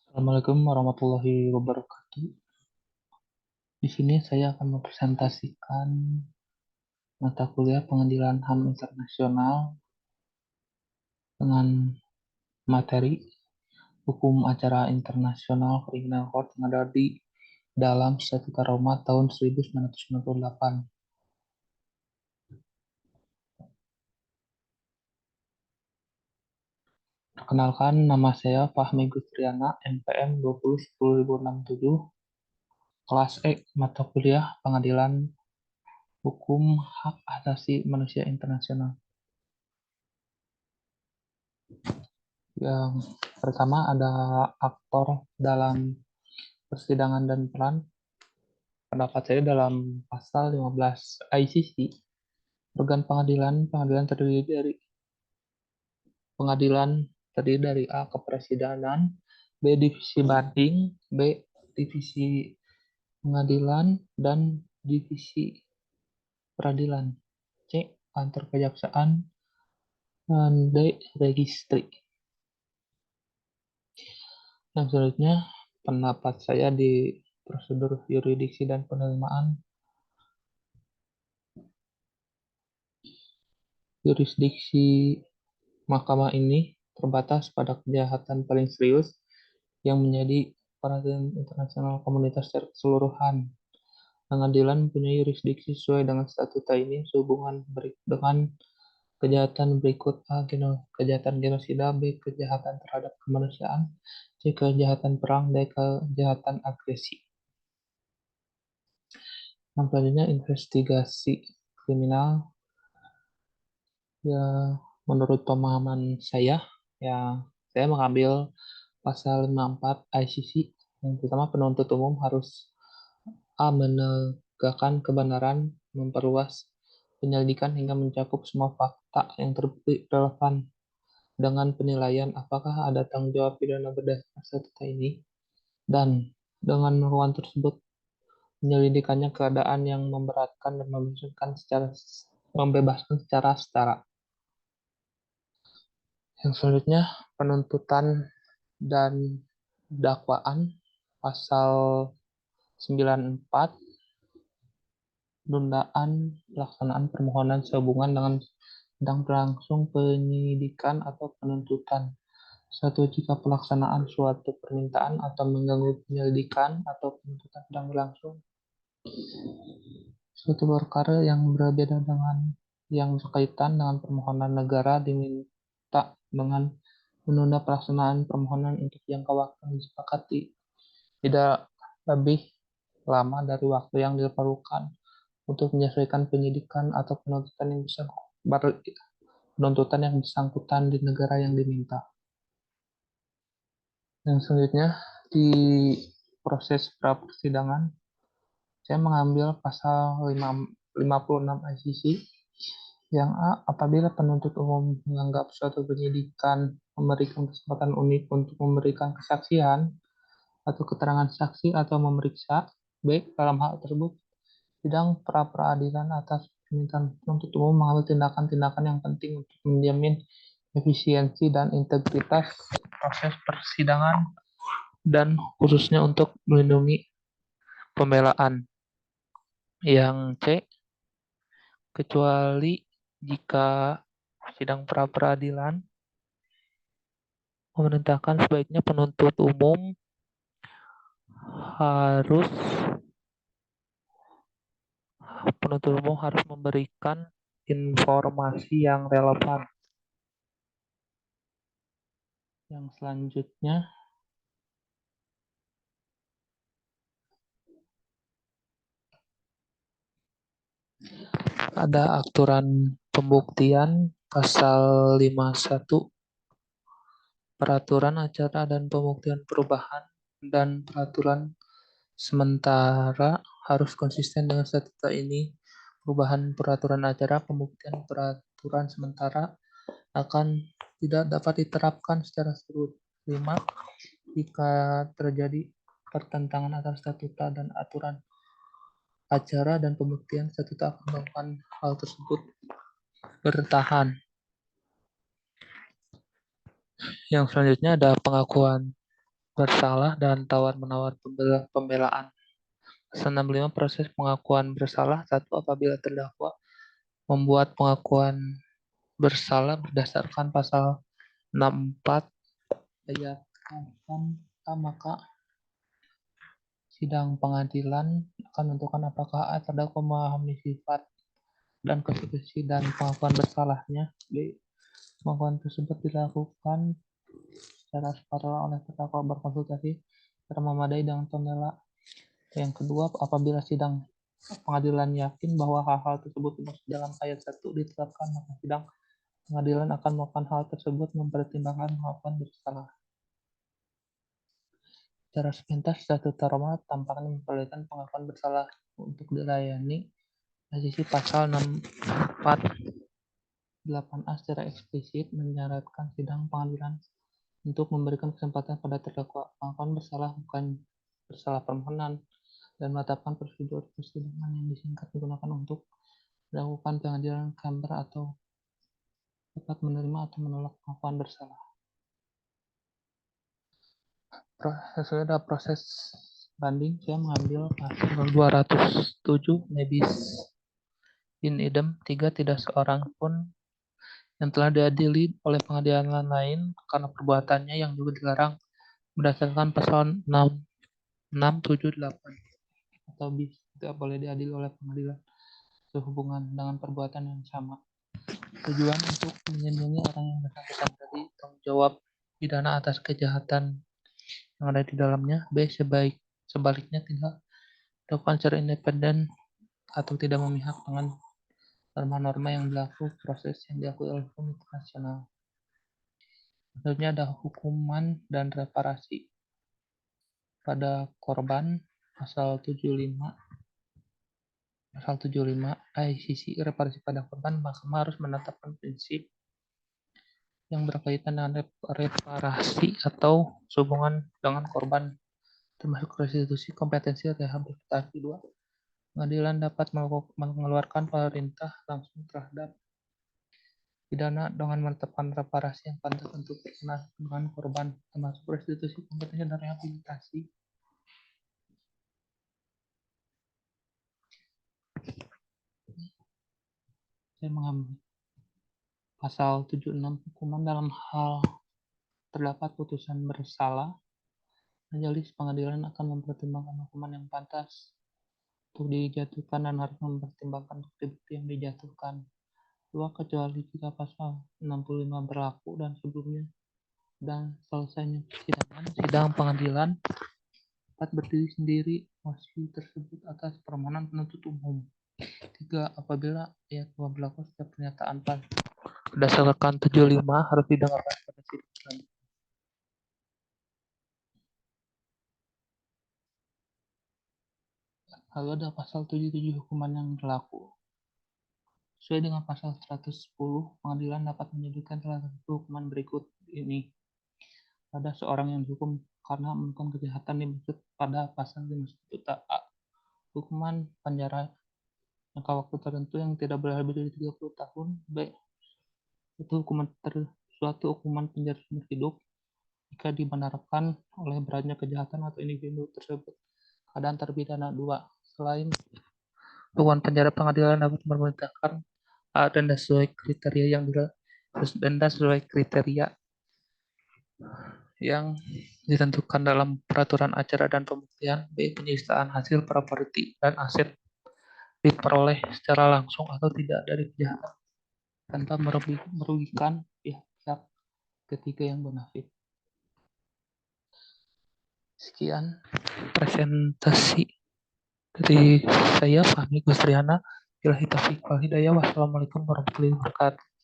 Assalamualaikum warahmatullahi wabarakatuh. Di sini saya akan mempresentasikan mata kuliah Pengadilan HAM Internasional dengan materi Hukum Acara Internasional Criminal Court yang ada di dalam Statuta Roma tahun 1998. Perkenalkan, nama saya Fahmi Gustriana, NPM 2010067, kelas E, mata kuliah Pengadilan Hukum Hak Asasi Manusia Internasional. Yang pertama ada aktor dalam persidangan dan peran. Pendapat saya dalam pasal 15 ICC, organ pengadilan terdiri dari A. Kepresidenan, B. Divisi banding, B. Divisi pengadilan, dan divisi peradilan, C. Kantor kejaksaan, dan D. registri. Yang selanjutnya, pendapat saya di prosedur yuridiksi dan penerimaan. Yurisdiksi mahkamah ini terbatas pada kejahatan paling serius yang menjadi perhatian internasional komunitas secara keseluruhan. Pengadilan mempunyai yurisdiksi sesuai dengan statuta ini sehubungan dengan kejahatan berikut: A. Kejahatan genosida, B. Kejahatan terhadap kemanusiaan, C. Kejahatan perang, D. Kejahatan agresi. Yang selanjutnya, investigasi kriminal. Ya, menurut pemahaman saya, saya mengambil pasal 54 ICC. Yang pertama, penuntut umum harus A. Menegakkan kebenaran, memperluas penyelidikan hingga mencakup semua fakta yang terbukti relevan dengan penilaian apakah ada tanggung jawab pidana berdasarkan statuta ini, dan dengan melakukan tersebut penyelidikannya keadaan yang memberatkan dan membebaskan secara setara. Yang selanjutnya, penuntutan dan dakwaan. Pasal 94, penundaan pelaksanaan permohonan sehubungan dengan sedang berlangsung penyidikan atau penuntutan. Satu, jika pelaksanaan suatu permintaan atau mengganggu penyelidikan atau penuntutan sedang berlangsung. Suatu perkara yang berbeda dengan yang berkaitan dengan permohonan negara diminta dengan menunda pelaksanaan permohonan untuk jangka waktu yang disepakati tidak lebih lama dari waktu yang diperlukan untuk menyelesaikan penyidikan atau penuntutan yang bersangkutan di negara yang diminta. Yang selanjutnya, di proses pra-persidangan, saya mengambil pasal 56 ICC yang A. Apabila penuntut umum menganggap suatu penyidikan memberikan kesempatan unik untuk memberikan kesaksian atau keterangan saksi atau memeriksa, B. Dalam hal tersebut, sidang pra-peradilan atas permintaan penuntut umum mengambil tindakan-tindakan yang penting untuk menjamin efisiensi dan integritas proses persidangan dan khususnya untuk melindungi pembelaan. Yang C, kecuali jika sidang pra-peradilan memerintahkan sebaiknya harus penuntut umum harus memberikan informasi yang relevan. Yang selanjutnya, ada aturan pembuktian pasal 51, peraturan acara dan pembuktian perubahan dan peraturan sementara harus konsisten dengan statuta ini. Perubahan peraturan acara, pembuktian peraturan sementara akan tidak dapat diterapkan secara serta-merta jika terjadi pertentangan antara statuta dan aturan acara dan pembuktian. Statuta akan melakukan hal tersebut bertahan. Yang selanjutnya ada pengakuan bersalah dan tawar-menawar pembelaan. Pasal 65 proses pengakuan bersalah. Satu, apabila terdakwa membuat pengakuan bersalah berdasarkan pasal 64 ayat 8, maka sidang pengadilan akan menentukan apakah terdakwa memahami sifat dan konsekuensi dan pengakuan bersalahnya. B. Pengakuan tersebut dilakukan secara sukarela oleh terdakwa berkonsultasi secara memadai dengan pembela. Yang kedua, apabila sidang pengadilan yakin bahwa hal-hal tersebut dimaksud dalam ayat 1 ditetapkan, maka sidang pengadilan akan melakukan hal tersebut mempertimbangkan pengakuan bersalah. Secara sepintas, statutorma tampaknya memperlihatkan pengakuan bersalah untuk dilayani sisi pasal 648A secara eksplisit menyaratkan sidang pengadilan untuk memberikan kesempatan pada terdakwa pengakuan bersalah bukan bersalah permohonan dan menetapkan prosedur persidangan yang disingkat digunakan untuk melakukan pengadilan kamber atau dapat menerima atau menolak pengakuan bersalah. Sesuai ada proses banding, saya mengambil pasal 207 nebis in idem. 3. Tidak seorang pun yang telah diadili oleh pengadilan lain karena perbuatannya yang juga dilarang berdasarkan pasal 678 atau bis tidak boleh diadili oleh pengadilan sehubungan dengan perbuatan yang sama. Tujuan untuk melindungi orang yang bersangkutan dari tanggung jawab pidana atas kejahatan yang ada di dalamnya. B. Sebaliknya tidak dilakukan secara independen atau tidak memihak dengan norma-norma yang berlaku proses yang diakui oleh hukum internasional. Selanjutnya ada hukuman dan reparasi pada korban. Pasal 75 ICC reparasi pada korban. Mahkamah harus menetapkan prinsip yang berkaitan dengan reparasi atau hubungan dengan korban, termasuk restitusi, kompetensi, rehabilitasi. 2. Pengadilan dapat mengeluarkan perintah langsung terhadap pidana dengan menetapkan reparasi yang pantas untuk perkembangan korban, termasuk restitusi, kompetensi, dan rehabilitasi. Saya mengambil pasal 76 hukuman dalam hal terdapat putusan bersalah. Majelis pengadilan akan mempertimbangkan hukuman yang pantas untuk dijatuhkan dan harus mempertimbangkan bukti-bukti yang dijatuhkan. 2. Kecuali jika pasal 65 berlaku dan sebelumnya dan selesainya persidangan, sidang pengadilan dapat berdiri sendiri mosi tersebut atas permohonan penuntut umum. 3. Apabila ayat 2 berlaku, setiap pernyataan berdasarkan 75 harus didengarkan pada sidang selanjutnya. Lalu ada pasal 77 hukuman yang berlaku. Sesuai dengan pasal 110, pengadilan dapat menyebutkan salah satu hukuman berikut ini. Pada seorang yang dihukum karena melakukan kejahatan dimaksud pada pasal 51A. Hukuman penjara jangka waktu tertentu yang tidak boleh lebih dari 30 tahun. B. Itu suatu hukuman penjara seumur hidup jika dibenarkan oleh beratnya kejahatan atau individu tersebut. Keadaan terpidana. 2. Selain hukuman penjara, pengadilan dapat memerintahkan denda sesuai kriteria yang ditentukan dalam peraturan acara dan pembuktian. B. Penyiksaan hasil properti dan aset diperoleh secara langsung atau tidak dari kejahatan tanpa merugikan pihak ketiga yang bonafit. Sekian presentasi dari saya, Fahmi Gustriana. Wassalamualaikum warahmatullahi wabarakatuh.